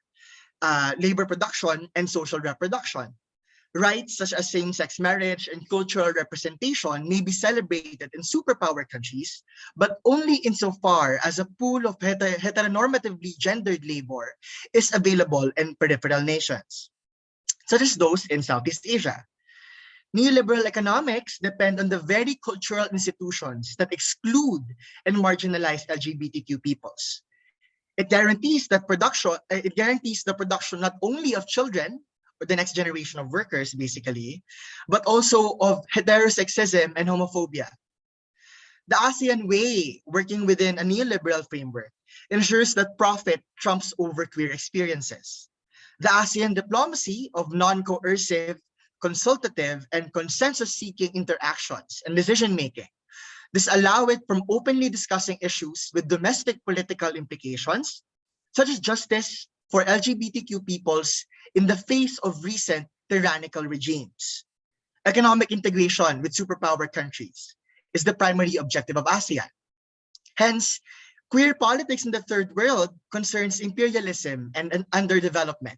labor production, and social reproduction. Rights such as same-sex marriage and cultural representation may be celebrated in superpower countries, but only insofar as a pool of heteronormatively gendered labor is available in peripheral nations. such as those in Southeast Asia. Neoliberal economics depend on the very cultural institutions that exclude and marginalize LGBTQ peoples. It guarantees the production not only of children, or the next generation of workers, basically, but also of heterosexism and homophobia. The ASEAN way, working within a neoliberal framework, ensures that profit trumps over queer experiences. The ASEAN diplomacy of non-coercive, consultative, and consensus-seeking interactions and decision-making disallow it from openly discussing issues with domestic political implications, such as justice for LGBTQ peoples in the face of recent tyrannical regimes. Economic integration with superpower countries is the primary objective of ASEAN. Hence, queer politics in the third world concerns imperialism and underdevelopment.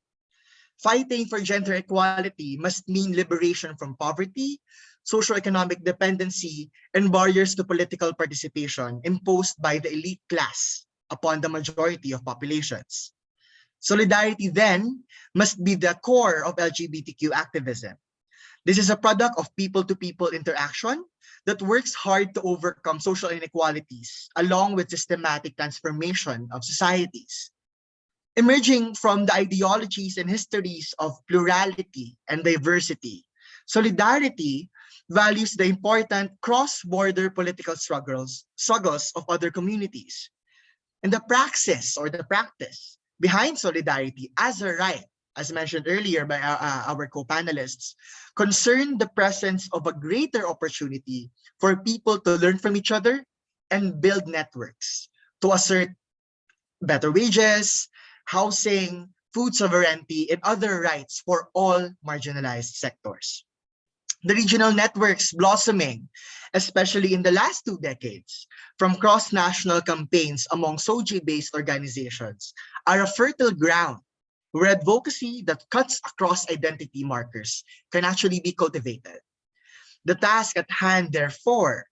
Fighting for gender equality must mean liberation from poverty, socioeconomic dependency, and barriers to political participation imposed by the elite class upon the majority of populations. Solidarity then must be the core of LGBTQ activism. This is a product of people-to-people interaction that works hard to overcome social inequalities along with systematic transformation of societies. Emerging from the ideologies and histories of plurality and diversity, solidarity values the important cross-border political struggles of other communities. And the praxis or the practice behind solidarity as a right, as mentioned earlier by our co-panelists, concern the presence of a greater opportunity for people to learn from each other and build networks to assert better wages, housing, food sovereignty, and other rights for all marginalized sectors. The regional networks blossoming, especially in the last 2 decades, from cross-national campaigns among SOGIE-based organizations, are a fertile ground where advocacy that cuts across identity markers can actually be cultivated. The task at hand, therefore,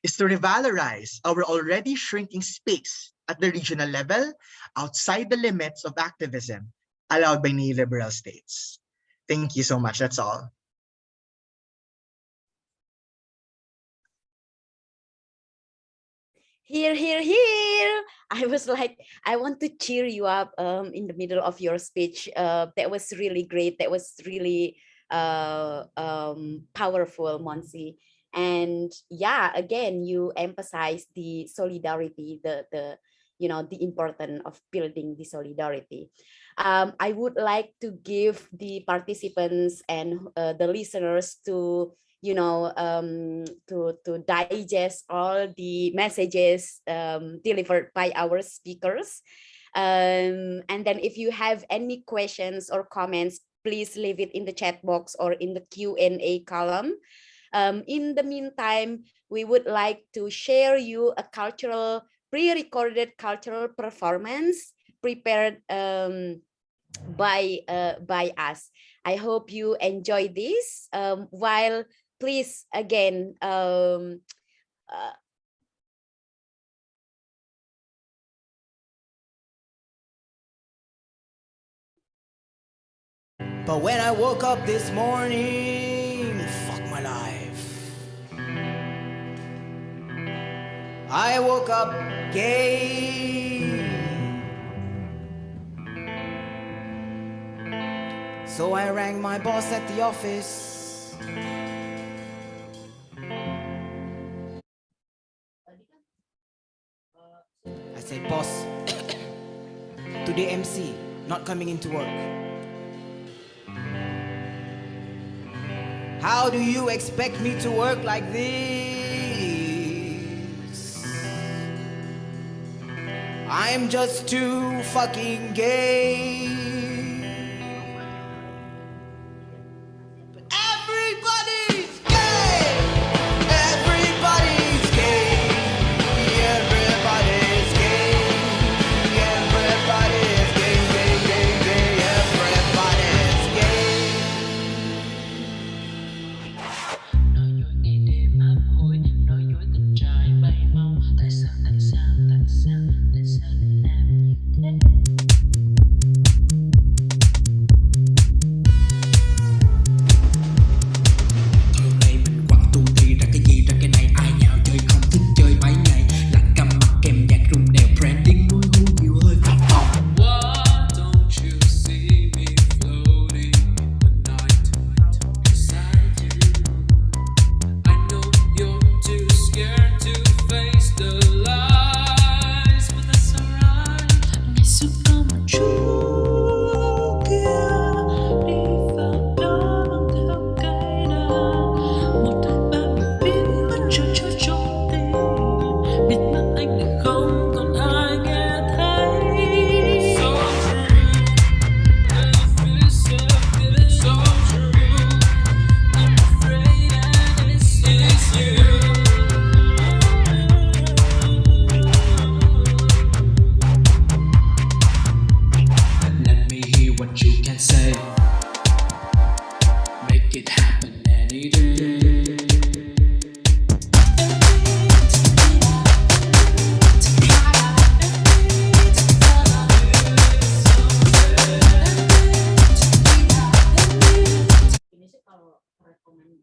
is to revalorize our already shrinking space at the regional level outside the limits of activism allowed by neoliberal states. Thank you so much. That's all. Here, here, here. I was like, I want to cheer you up in the middle of your speech. That was really great. That was really powerful, Monsi. And yeah, again, you emphasize the solidarity, the importance of building the solidarity. I would like to give the participants and the listeners to to digest all the messages delivered by our speakers. And then if you have any questions or comments, please leave it in the chat box or in the Q&A column. In the meantime, we would like to share you a pre-recorded cultural performance prepared by us. I hope you enjoy this. While please again But when I woke up this morning, fuck my life. I woke up gay. So I rang my boss at the office. I said, boss, today MC, not coming into work. How do you expect me to work like this? I'm just too fucking gay. But everybody's gay. Everybody's gay. Everybody's gay. Everybody's gay, gay, gay, gay. Everybody's gay. Nói dối ngày đêm hấp hối, nói dối tình trai bay mau. Tại sao lại làm như thế? Ini sih kalau rekomend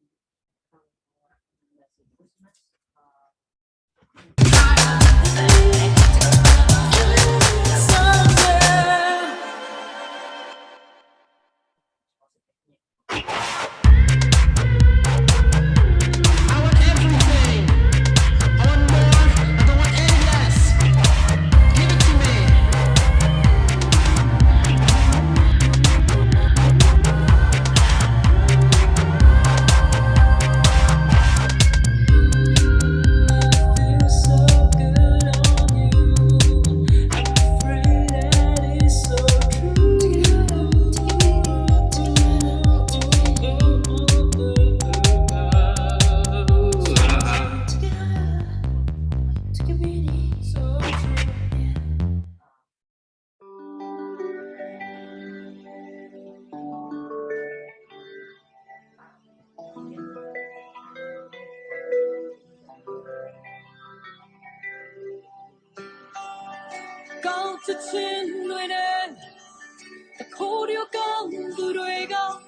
깍지친 눈에 고려가 불회가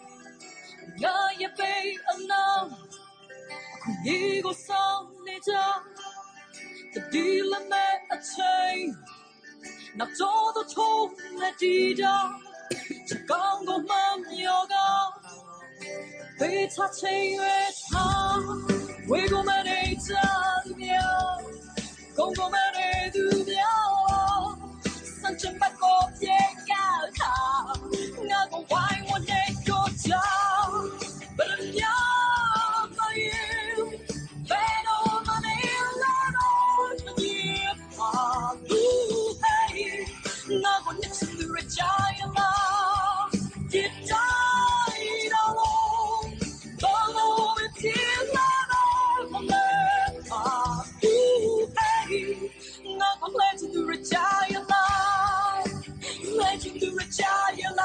나의 배안나 이곳서 내자 The dilemma a chain 납조도 통내디자 잠깐 것만 여가 배차체 외차 외고만 해자며 공고만 해두며 상처받고 예가가 나고 와이원해 고자 But I'm young for you They don't want to let you Ooh, hey 나고 내 친구를 자연아 You died alone Follow it till I'm Ooh, hey 나고 legendary giant legendary giant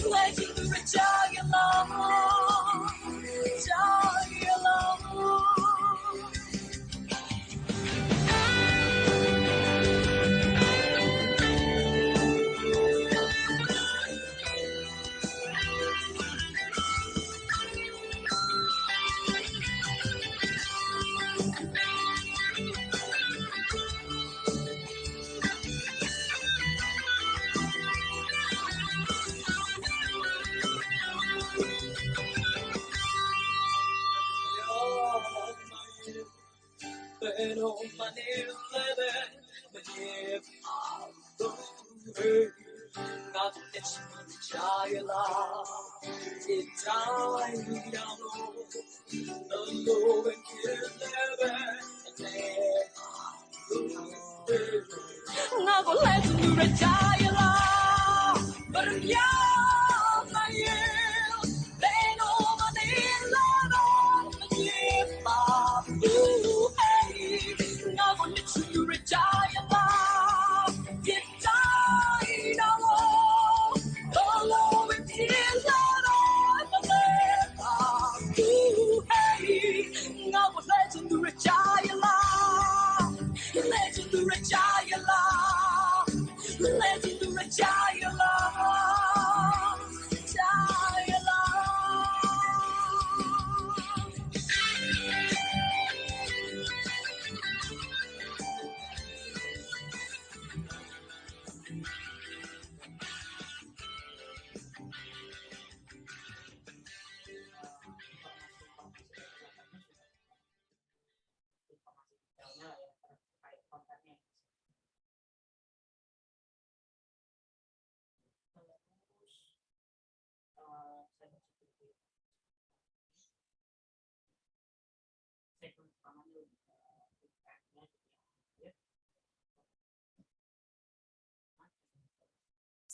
legendary giant Pero manilele manip 나도 내 친구를 자유라 이타이야로 널로 웬길레베 나고 레전드를 자유라 버릇야 나의 내노 만일레베 manip 나고 내 친구를 자유라 Legendary giant, legendary giant, legendary giant,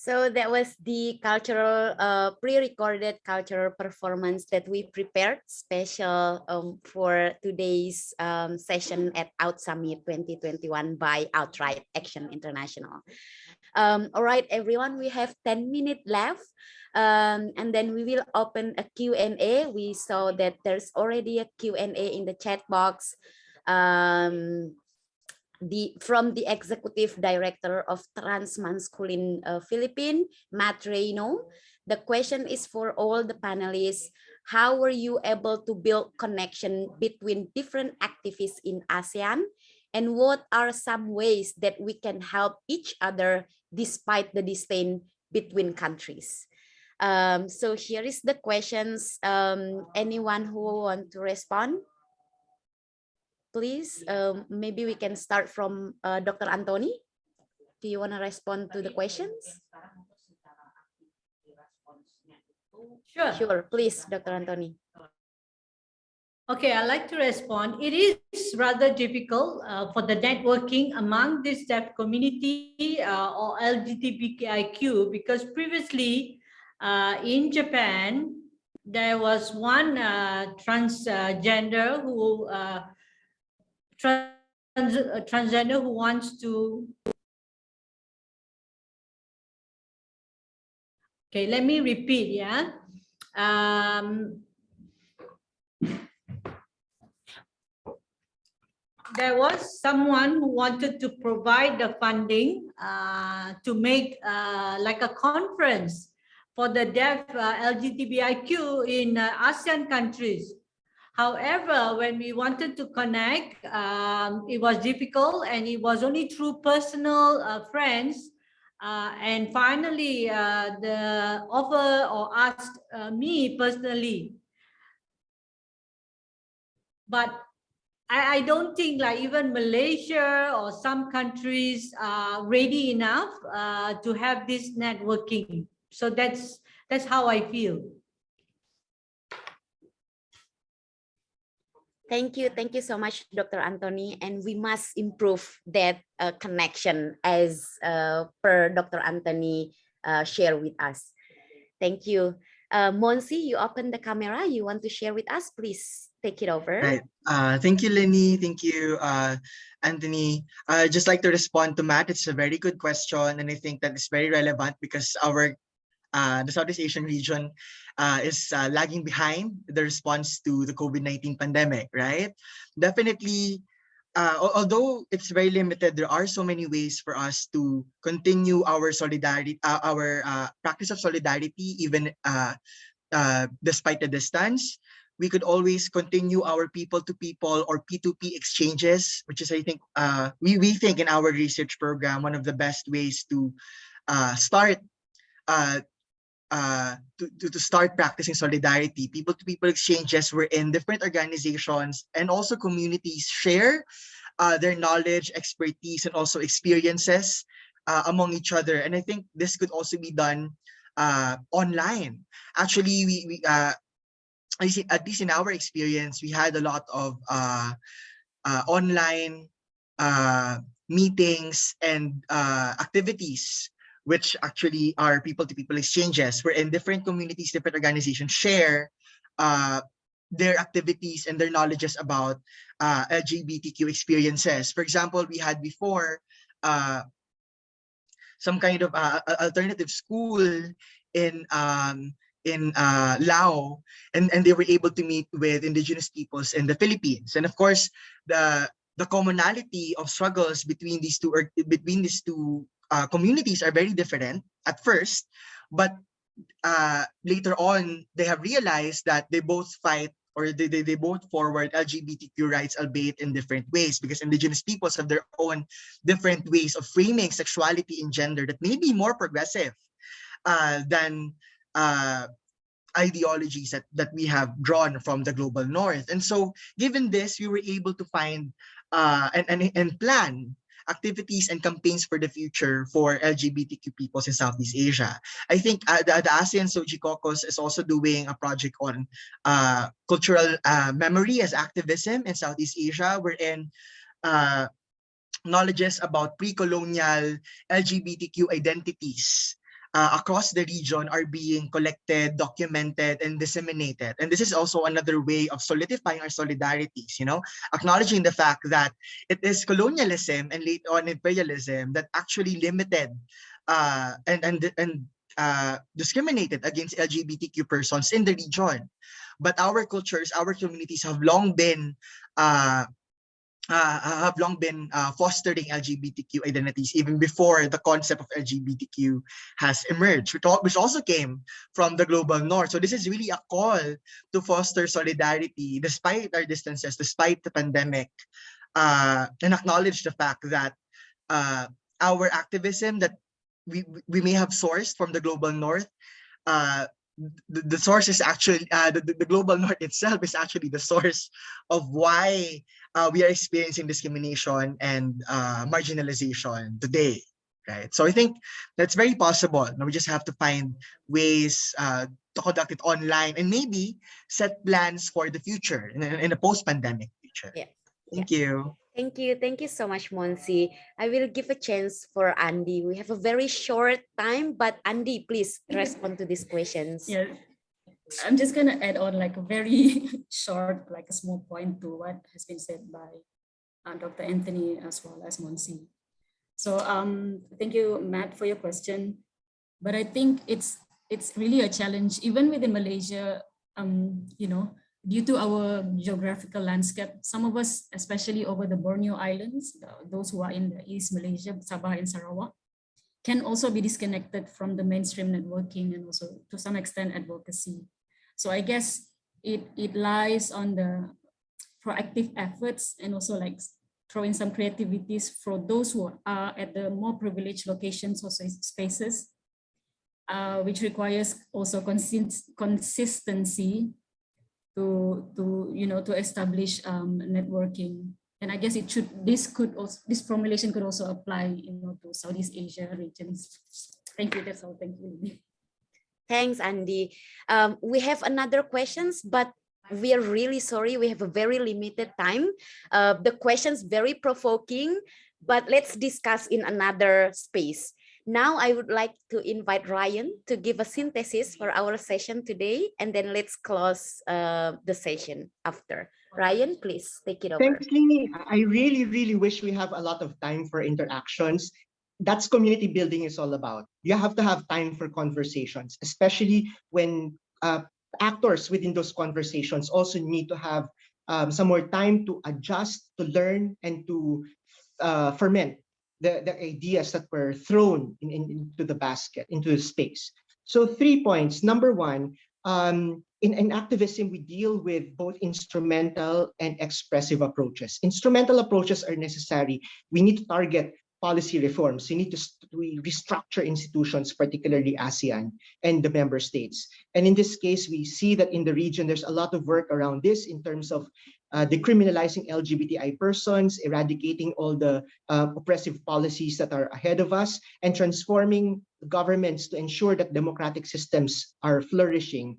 So that was the cultural, pre-recorded cultural performance that we prepared special for today's session at Out Summit 2021 by Outright Action International. All right, everyone, we have 10 minutes left. And then we will open a Q&A. We saw that there's already a Q&A in the chat box. From the executive director of Transmasculine Philippines, Matt Reyno. The question is for all the panelists. How were you able to build connection between different activists in ASEAN? And what are some ways that we can help each other despite the disdain between countries? So here is the questions. Anyone who want to respond? Please, maybe we can start from Dr. Anthony. Do you want to respond to the questions? Sure. Sure, please, Dr. Anthony. Okay, I'd like to respond. It is rather difficult for the networking among this deaf community or LGBTIQ, because previously in Japan, there was one transgender who transgender who wants to. Okay, let me repeat. Yeah. There was someone who wanted to provide the funding to make like a conference for the deaf LGBTIQ in ASEAN countries. However, when we wanted to connect, it was difficult, and it was only through personal friends. And finally, the offer or asked me personally. But I don't think like even Malaysia or some countries are ready enough to have this networking. So that's how I feel. Thank you so much, Dr. Anthony. And we must improve that connection as per Dr. Anthony share with us. Thank you. Monsi, you open the camera. You want to share with us? Please take it over. Right. Thank you, Lenny. Thank you, Anthony. I'd just like to respond to Matt. It's a very good question, and I think that it's very relevant because the Southeast Asian region is lagging behind the response to the COVID-19 pandemic, right? Definitely, although it's very limited, there are so many ways for us to continue our solidarity, our practice of solidarity, even despite the distance. We could always continue our people-to-people or P2P exchanges, which is, I think, we think in our research program, one of the best ways to start to start practicing solidarity. People-to-people exchanges wherein different organizations and also communities share their knowledge, expertise, and also experiences among each other. And I think this could also be done online. Actually, we at least in our experience, we had a lot of online meetings and activities, which actually are people-to-people exchanges, wherein different communities, different organizations share their activities and their knowledges about LGBTQ experiences. For example, we had before some kind of alternative school in Lao, and they were able to meet with indigenous peoples in the Philippines. And of course, the commonality of struggles between these two communities are very different at first, but later on they have realized that they both fight, or they both forward LGBTQ rights, albeit in different ways, because indigenous peoples have their own different ways of framing sexuality and gender that may be more progressive than ideologies that we have drawn from the global north. And so given this, we were able to find and plan activities and campaigns for the future for LGBTQ peoples in Southeast Asia. I think the ASEAN SOGIE Caucus is also doing a project on cultural memory as activism in Southeast Asia, wherein knowledges about pre-colonial LGBTQ identities across the region are being collected, documented, and disseminated. And this is also another way of solidifying our solidarities, acknowledging the fact that it is colonialism and later on imperialism that actually limited and discriminated against LGBTQ persons in the region. But our cultures, our communities uh, have long been fostering LGBTQ identities even before the concept of LGBTQ has emerged, which also came from the global north. So this is really a call to foster solidarity despite our distances, despite the pandemic, and acknowledge the fact that our activism that we may have sourced from the global north, uh, the source is actually the global north itself is actually the source of why we are experiencing discrimination and marginalization today, right? So I think that's very possible. Now we just have to find ways to conduct it online and maybe set plans for the future in a post-pandemic future. Yeah. Thank you. Thank you. Thank you so much, Monsi. I will give a chance for Andy. We have a very short time, but Andy, please respond to these questions. Yeah, I'm just gonna add on like a very short, like a small point to what has been said by Dr. Anthony as well as Monsi. So thank you, Matt, for your question. But I think it's really a challenge, even within Malaysia, you know, due to our geographical landscape, some of us, especially over the Borneo Islands, those who are in the East Malaysia, Sabah and Sarawak, can also be disconnected from the mainstream networking and also to some extent advocacy. So I guess it lies on the proactive efforts and also like throwing some creativities for those who are at the more privileged locations or spaces, which requires also consistency to establish networking. And I guess this formulation could also apply, to Southeast Asia regions. Thank you. That's all. Thank you. Thanks, Andy. We have another questions, but we are really sorry. We have a very limited time. The questions very provoking, but let's discuss in another space. Now I would like to invite Ryan to give a synthesis for our session today, and then let's close the session after. Ryan, please take it over. Thanks, Lini. I really, really wish we have a lot of time for interactions. That's community building is all about. You have to have time for conversations, especially when actors within those conversations also need to have some more time to adjust, to learn, and to ferment the ideas that were thrown into the basket, into the space. So 3 points. Number one, in activism, we deal with both instrumental and expressive approaches. Instrumental approaches are necessary. We need to target policy reforms. We need to restructure institutions, particularly ASEAN and the member states. And in this case, we see that in the region, there's a lot of work around this in terms of decriminalizing LGBTI persons, eradicating all the oppressive policies that are ahead of us, and transforming governments to ensure that democratic systems are flourishing.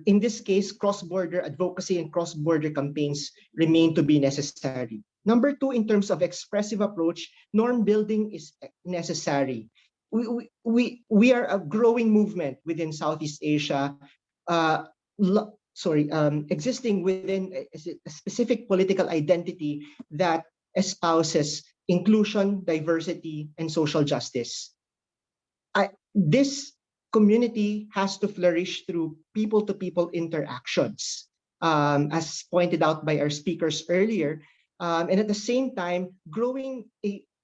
In this case, cross-border advocacy and cross-border campaigns remain to be necessary. Number two, in terms of expressive approach, norm building is necessary. We are a growing movement within Southeast Asia, existing within a specific political identity that espouses inclusion, diversity, and social justice. This community has to flourish through people-to-people interactions, as pointed out by our speakers earlier. And at the same time,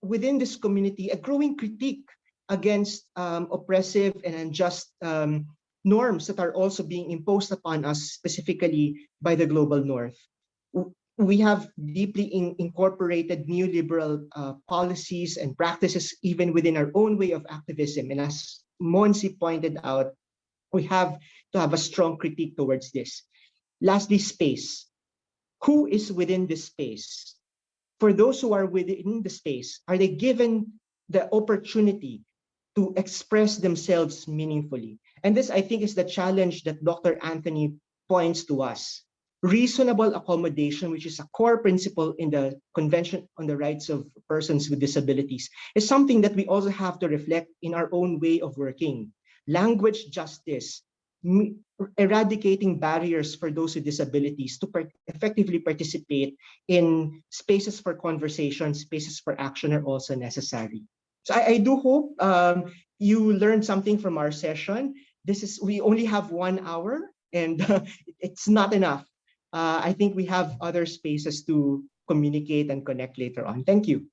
within this community, a growing critique against oppressive and unjust norms that are also being imposed upon us, specifically by the global north. We have deeply incorporated neoliberal policies and practices even within our own way of activism. And as Monsi pointed out, we have to have a strong critique towards this. Lastly, space. Who is within this space? For those who are within the space, are they given the opportunity to express themselves meaningfully? And this, I think, is the challenge that Dr. Anthony points to us. Reasonable accommodation, which is a core principle in the Convention on the Rights of Persons with Disabilities, is something that we also have to reflect in our own way of working. Language justice, eradicating barriers for those with disabilities to effectively participate in spaces for conversation, spaces for action are also necessary. So I do hope you learned something from our session. We only have 1 hour, and it's not enough. I think we have other spaces to communicate and connect later on. Thank you.